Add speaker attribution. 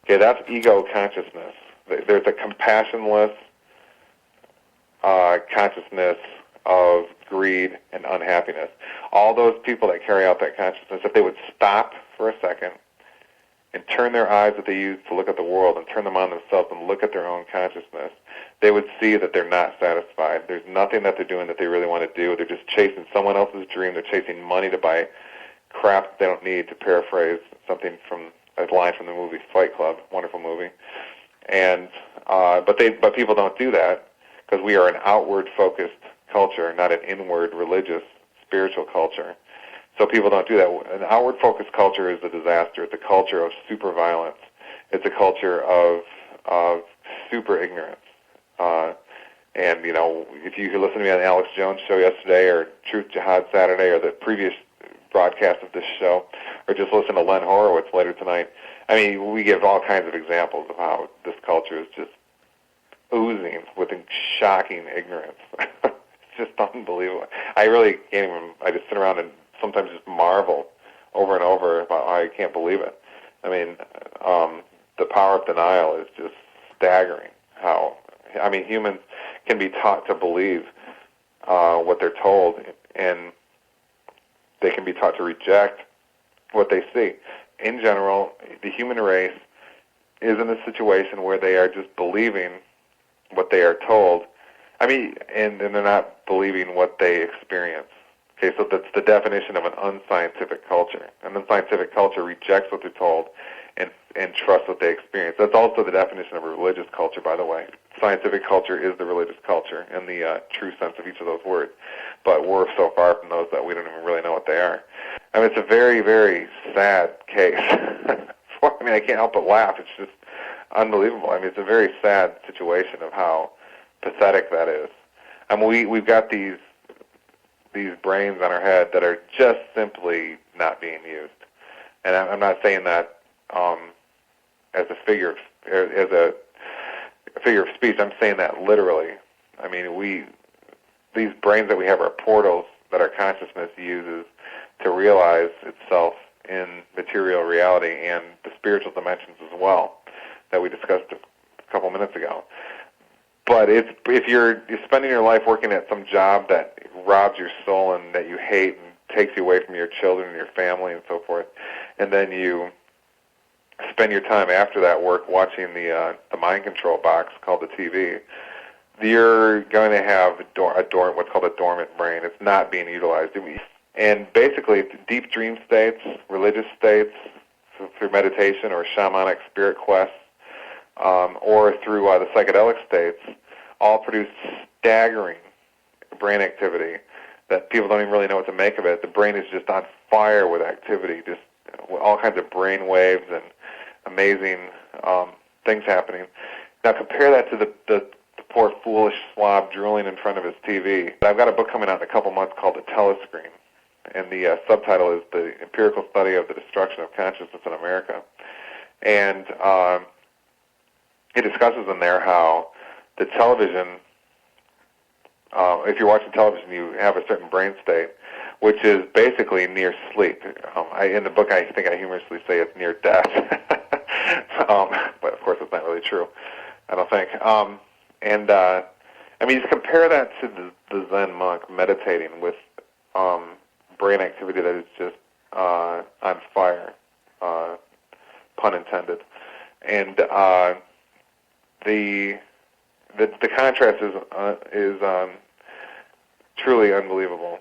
Speaker 1: Okay, that's ego consciousness. There's a compassionless consciousness of greed and unhappiness. All those people that carry out that consciousness, if they would stop for a second and turn their eyes that they use to look at the world and turn them on themselves and look at their own consciousness, they would see that they're not satisfied. There's nothing that they're doing that they really want to do. They're just chasing someone else's dream. They're chasing money to buy crap that they don't need, to paraphrase something from a line from the movie Fight Club, wonderful movie. And but people don't do that because we are an outward-focused culture, not an inward, religious, spiritual culture. So people don't do that. An outward-focused culture is a disaster. It's a culture of super violence. It's a culture of super ignorance. And, you know, if you listen to me on the Alex Jones show yesterday or Truth Jihad Saturday or the previous broadcast of this show, or just listen to Len Horowitz later tonight, I mean, we give all kinds of examples of how this culture is just oozing with shocking ignorance. It's just unbelievable. I really can't even, I just sit around and sometimes just marvel over and over about how I can't believe it. I mean, the power of denial is just staggering. I mean, humans can be taught to believe what they're told, and they can be taught to reject what they see. In general, the human race is in a situation where they are just believing what they are told. I mean, and they're not believing what they experience. Okay, so that's the definition of an unscientific culture. An unscientific culture rejects what they're told and trusts what they experience. That's also the definition of a religious culture, by the way. Scientific culture is the religious culture in the true sense of each of those words. But we're so far from those that we don't even really know what they are. I mean, it's a very, very sad case. I mean, I can't help but laugh. It's just unbelievable. I mean, it's a very sad situation of how pathetic that is. I mean, we've got these brains on our head that are just simply not being used. And I'm not saying that as a figure of speech. I'm saying that literally. I mean, these brains that we have are portals that our consciousness uses to realize itself in material reality and the spiritual dimensions as well that we discussed a couple minutes ago. But if you're spending your life working at some job that robs your soul and that you hate and takes you away from your children and your family and so forth, and then you spend your time after that work watching the mind control box called the TV, you're going to have what's called a dormant brain. It's not being utilized. And basically, deep dream states, religious states, through meditation or shamanic spirit quests, or through the psychedelic states, all produce staggering brain activity that people don't even really know what to make of it. The brain is just on fire with activity, just all kinds of brain waves and amazing things happening. Now compare that to the poor foolish slob drooling in front of his TV. I've got a book coming out in a couple months called The Telescreen, and the subtitle is The Empirical Study of the Destruction of Consciousness in America. And it discusses in there how the television, if you're watching television, you have a certain brain state, which is basically near sleep. In the book, I think I humorously say it's near death. But of course, it's not really true, I don't think. I mean, just compare that to the Zen monk meditating with brain activity that is just on fire, pun intended. And the contrast is truly unbelievable.